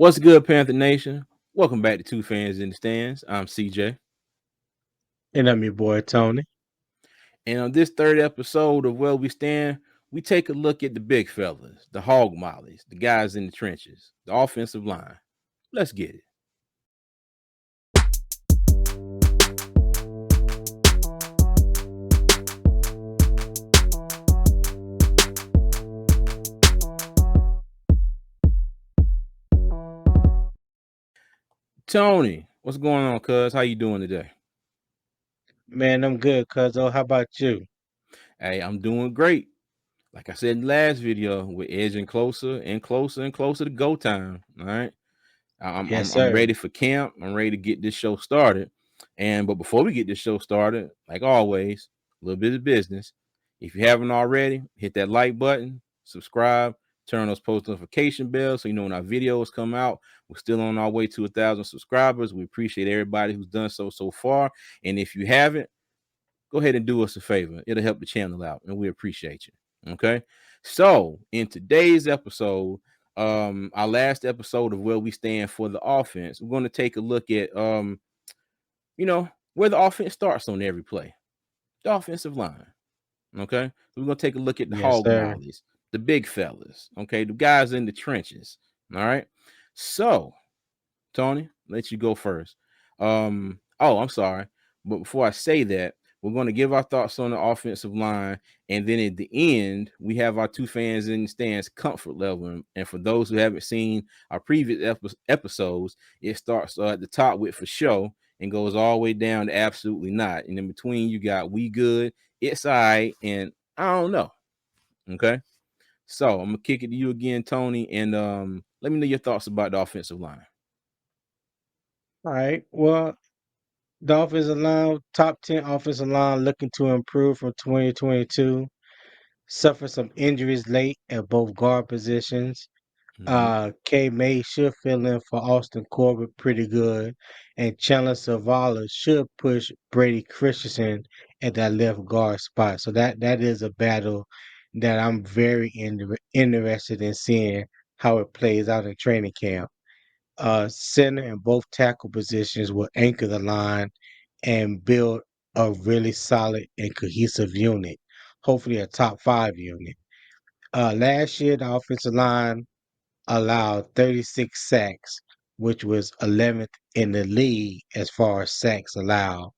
What's good, Panther Nation? Welcome back to Two Fans in the Stands. I'm CJ. And I'm your boy Tony. And on this third episode of Where We Stand, we take a look at the big fellas, the hog mollies, the guys in the trenches, the offensive line. Let's get it. Tony, what's going on, cuz? How you doing today? Man, I'm good, cuzzo. How about you? Hey, I'm doing great. Like I said in the last video, we're edging closer and closer and closer to go time. All right. I'm, Yes, I'm I'm sir. ready for camp. I'm ready to get this show started. But before we get this show started, like always, a little bit of business. If you haven't already, hit that like button, subscribe, turn on those post notification bells so you know when our videos come out. We're still on our way to 1,000 subscribers. We appreciate everybody who's done so far. And if you haven't, go ahead and do us a favor. It'll help the channel out, and we appreciate you. Okay. So in today's episode, our last episode of Where We Stand for the Offense, we're going to take a look at where the offense starts on every play. The offensive line. Okay. So we're gonna take a look at the Yes, hog sir. mollies, the big fellas, okay, the guys in the trenches. All right. So Tony, let you go first. I'm sorry. But before I say that, we're going to give our thoughts on the offensive line. And then at the end, we have our two fans in the stands comfort level. And for those who haven't seen our previous episodes, it starts at the top with for show and goes all the way down to absolutely not. And in between, you got we good, it's all right, and I don't know. Okay. So I'm gonna kick it to you again, Tony, and let me know your thoughts about the offensive line. All right. Well, the offensive line, top 10 offensive line looking to improve from 2022. Suffered some injuries late at both guard positions. Mm-hmm. K May should fill in for Austin Corbett pretty good. And Chandler Zavala should push Brady Christensen at that left guard spot. So that is a battle that I'm very interested in seeing how it plays out in training camp. Center and both tackle positions will anchor the line and build a really solid and cohesive unit, hopefully a top five unit. Last year, the offensive line allowed 36 sacks, which was 11th in the league as far as sacks allowed,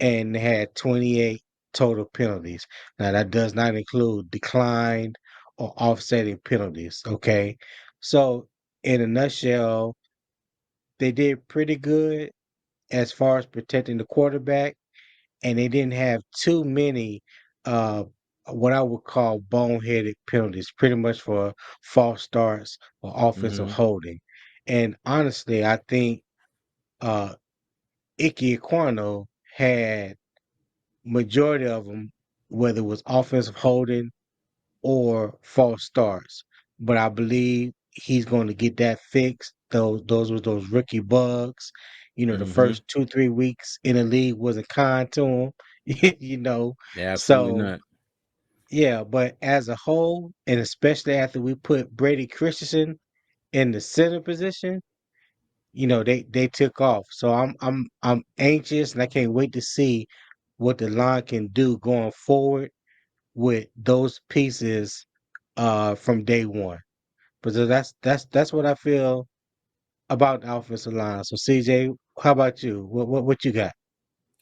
and they had 28 total penalties. Now, that does not include declined or offsetting penalties, okay? So, in a nutshell, they did pretty good as far as protecting the quarterback, and they didn't have too many uh what I would call boneheaded penalties, pretty much for false starts or offensive Mm-hmm. holding. And honestly, I think uh Ike Ekwano had majority of them, whether it was offensive holding or false starts. But I believe he's going to get that fixed. Those were those rookie bugs. The Mm-hmm. first 2-3 weeks in the league wasn't kind to him. you know, Absolutely so not. yeah. But as a whole, and especially after we put Brady Christensen in the center position, they took off. So I'm anxious and I can't wait to see what the line can do going forward with those pieces from day one. But so that's what I feel about the offensive line. So CJ, how about you? What you got?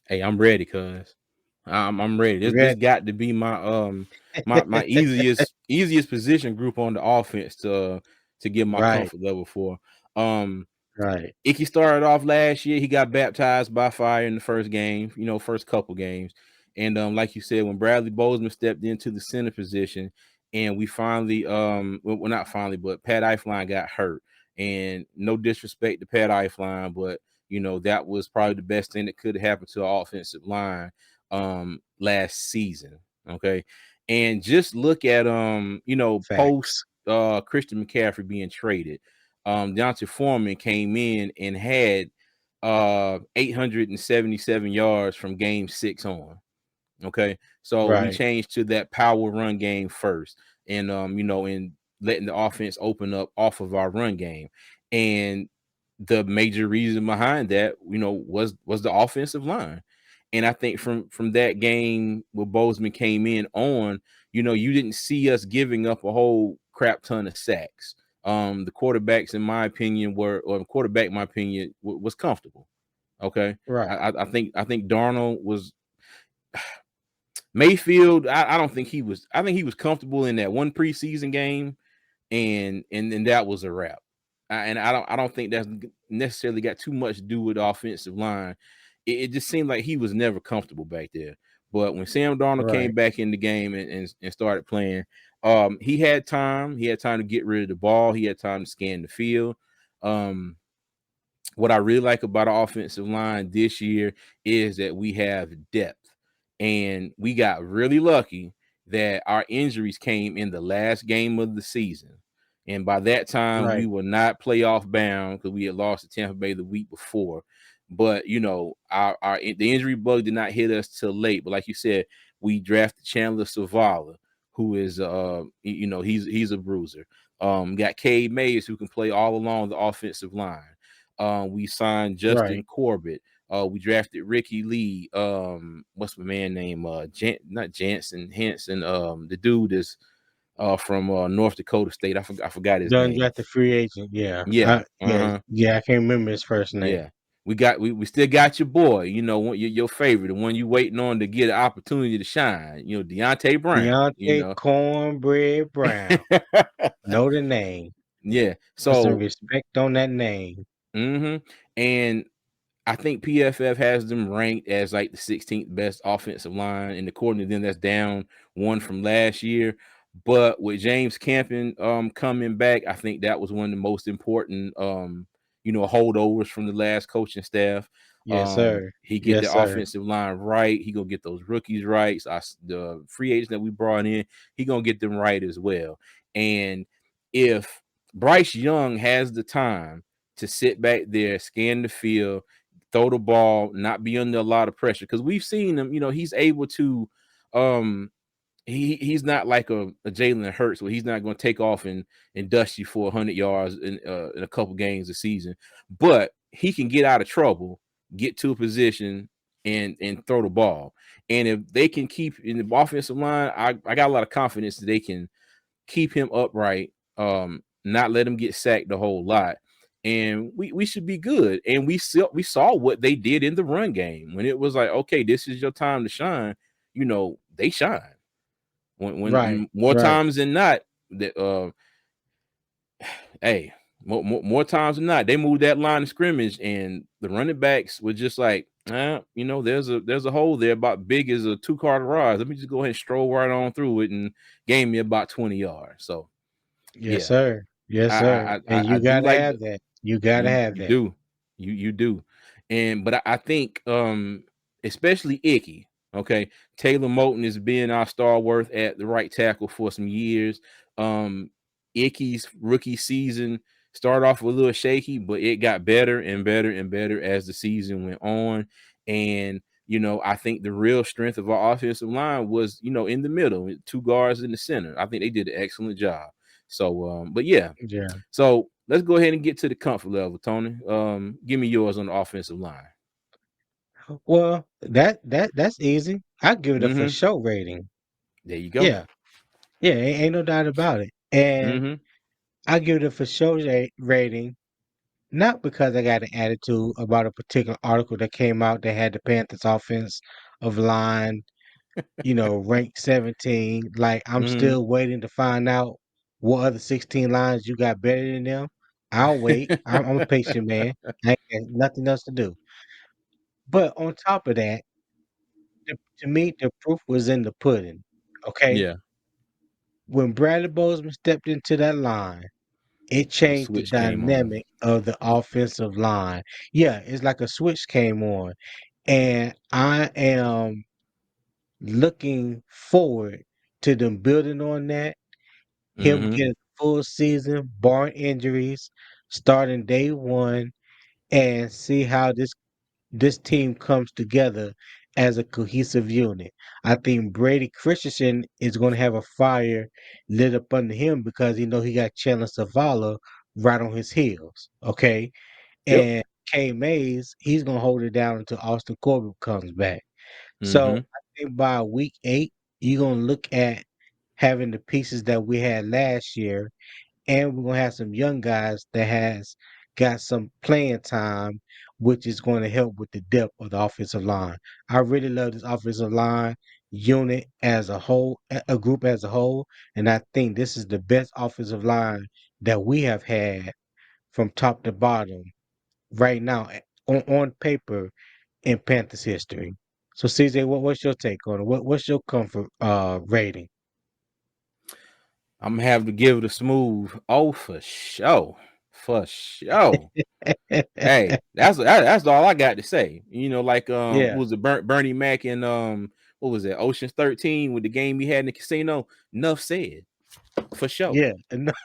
Hey, I'm ready, cuz. I'm ready. You This ready? got to be my easiest position group on the offense to get my Right, comfort level for. Um right, Icky started off last year. He got baptized by fire in the first game, first couple games. And like you said, when Bradley Bozeman stepped into the center position, and we finally, well, not finally, but Pat Eifline got hurt. And no disrespect to Pat Eifline, but that was probably the best thing that could happen to our offensive line last season. Okay. And just look at post facts. Christian McCaffrey being traded. Deontay Foreman came in and had 877 yards from game 6 on. Okay. So we Right, changed to that power run game first. And in letting the offense open up off of our run game. And the major reason behind that, was the offensive line. And I think from that game where Bozeman came in on, you didn't see us giving up a whole crap ton of sacks. The quarterbacks, in my opinion, quarterback, in my opinion, was comfortable. Okay, Right. I think Darnold was Mayfield. I don't think he was. I think he was comfortable in that one preseason game, and then that was a wrap. And I don't think that's necessarily got too much to do with the offensive line. It just seemed like he was never comfortable back there. But when Sam Darnold Right. came back in the game and started playing, he had time. He had time to get rid of the ball. He had time to scan the field. Um, what I really like about our offensive line this year is that we have depth. And we got really lucky that our injuries came in the last game of the season. And by that time, we Right. were not playoff bound because we had lost to Tampa Bay the week before. But our the injury bug did not hit us till late. But like you said, we drafted Chandler Savala, who is he's a bruiser. Got Cade Mays, who can play all along the offensive line. We signed Right. Justin Corbett. We drafted Ricky Lee. What's my man name? Not Jansen Henson. The dude is from North Dakota State. I forgot his Done name. got the free agent. Yeah. Yeah. Yeah. Uh-huh. Yeah. I can't remember his first name. Yeah. We still got your boy, your favorite, the one you waiting on to get an opportunity to shine, Deontay Brown. Deontay Cornbread Brown. Know the name. Yeah. Put some So, respect on that name. and I think PFF has them ranked as like the 16th best offensive line, and according to them, that's down one from last year. But with James Campen coming back, I think that was one of the most important holdovers from the last coaching staff. Yes, sir. He get Yes, the sir. offensive line right. He gonna get those rookies right. So the free agents that we brought in, he gonna get them right as well. And if Bryce Young has the time to sit back there, scan the field, throw the ball, not be under a lot of pressure. Because we've seen him, he's able to he's not like a Jalen Hurts where he's not going to take off and dust you for 100 yards in a couple games a season, but he can get out of trouble, get to a position and throw the ball. And if they can keep in the offensive line, I got a lot of confidence that they can keep him upright, not let him get sacked a whole lot, and we should be good. And we saw what they did in the run game when it was like, okay, this is your time to shine. They shine Right. when more Right. times than not that hey, more times than not they moved that line of scrimmage, and the running backs were just like, there's a hole there about big as a two-car garage. Let me just go ahead and stroll right on through it, and gain me about 20 yards. So Yes, yeah, sir. Yes, I sir. I And I you do gotta like have that. You gotta have you that. do. You do. And but I think especially Icky, okay. Taylor Moton has been our stalwart at the right tackle for some years. Icky's rookie season started off a little shaky, but it got better and better and better as the season went on. And I think the real strength of our offensive line was, in the middle, two guards in the center. I think they did an excellent job. So, but yeah, Yeah. so let's go ahead and get to the comfort level, Tony. Give me yours on the offensive line. Well, that's easy. I give it a for Mm-hmm. show rating. There you go. Yeah. Yeah, ain't no doubt about it. And Mm-hmm. I give it a for show rating, not because I got an attitude about a particular article that came out that had the Panthers offense of line, ranked 17. Like, I'm Mm-hmm. still waiting to find out what other 16 lines you got better than them. I'll wait. I'm a patient man. I ain't got nothing else to do. But on top of that, to me, the proof was in the pudding. Okay? Yeah. When Bradley Bozeman stepped into that line, it The changed the switch came on. dynamic of the offensive line. Yeah, it's like a switch came on. And I am looking forward to them building on that, him Mm-hmm. getting a full season, barring injuries, starting day one, and see how this team comes together as a cohesive unit. I think Brady Christensen is going to have a fire lit up under him because he got Chandler Savala right on his heels. Okay. Yep. And K Mays, he's gonna hold it down until Austin Corbett comes back. So Mm-hmm. I think by week 8, you're gonna look at having the pieces that we had last year, and we're gonna have some young guys that has got some playing time, which is going to help with the depth of the offensive line. I really love this offensive line unit as a whole, a group as a whole, and I think this is the best offensive line that we have had from top to bottom right now on paper in Panthers history. So CJ, what's your take on it? What's your comfort rating? I'm gonna have to give it a smooth. Oh, for sure. For sure. Hey, that's all I got to say. Like Yeah, what was it Bernie Mac and what was it, Ocean's 13 with the game he had in the casino? Enough said. For sure. yeah,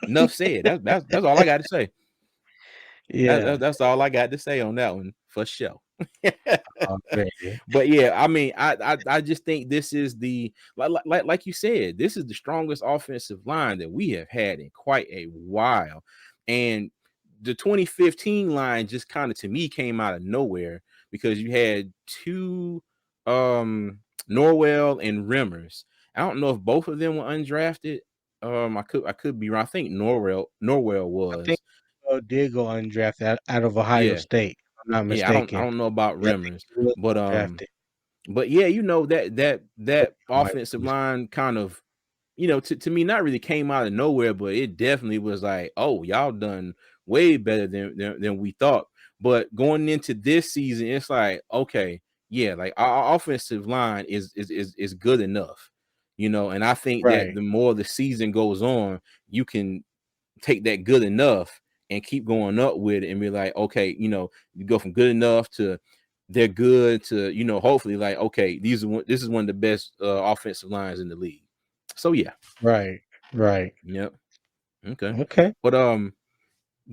Enough said. That's all I got to say. yeah. That's all I got to say on that one. For sure. Oh, man. But yeah, I mean, I just think this is the like you said, this is the strongest offensive line that we have had in quite a while. And the 2015 line just kind of to me came out of nowhere because you had two Norwell and Rimmers. I don't know if both of them were undrafted. I could be wrong. I think Norwell I think was. did go undrafted out of Ohio Yeah. State, if I'm not Yeah, I mistaken. don't know about Yeah, I think Rimmers, he was but undrafted. yeah, that I might offensive be mistaken. line kind of, to me, not really came out of nowhere, but it definitely was like, oh, y'all done way better than we thought. But going into this season, it's like, okay, yeah, like our offensive line is good enough, and I think that Right, the more the season goes on, you can take that good enough and keep going up with it and be like, okay, you go from good enough to they're good to, hopefully like, okay, this is one of the best offensive lines in the league. So yeah, right, right. yep, okay. Okay. But got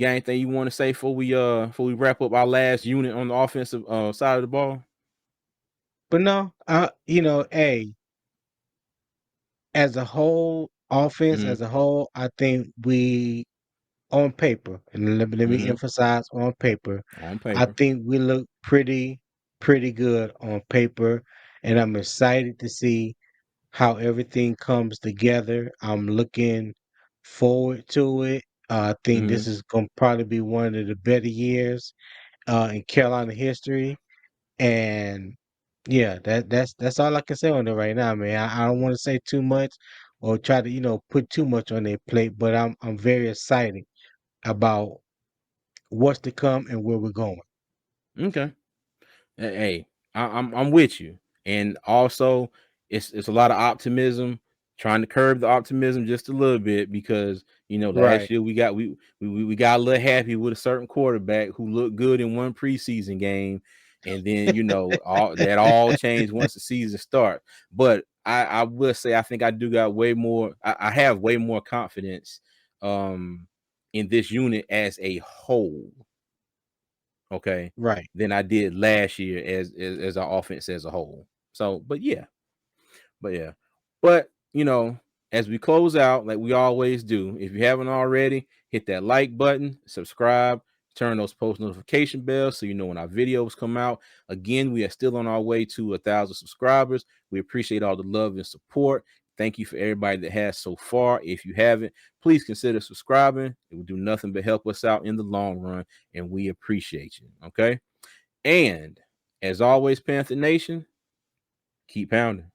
anything you want to say before we wrap up our last unit on the offensive side of the ball? But no, hey, as a whole, offense Mm-hmm. as a whole, I think we on paper, and let me Mm-hmm. emphasize on paper, On I paper. think we look pretty good on paper, and I'm excited to see how everything comes together. I'm looking forward to it. I think Mm-hmm. this is going to probably be one of the better years in Carolina history. And yeah, that's all I can say on it right now, man. I don't want to say too much or try to put too much on their plate, but I'm very excited about what's to come and where we're going. Okay. Hey, I'm with you, and also it's a lot of optimism. Trying to curb the optimism just a little bit because Right, last year we got a little happy with a certain quarterback who looked good in one preseason game, and then all changed once the season starts. But I will say I think I do got way more. I have way more confidence um in this unit as a whole, okay, right, than I did last year as our offense as a whole. So, but yeah, but as we close out, like we always do, if you haven't already, hit that like button, subscribe, turn those post notification bells so you know when our videos come out. Again, we are still on our way to 1,000 subscribers. We appreciate all the love and support. Thank you for everybody that has so far. If you haven't, please consider subscribing. It will do nothing but help us out in the long run, and we appreciate you. Okay. And as always, Panther Nation, keep pounding.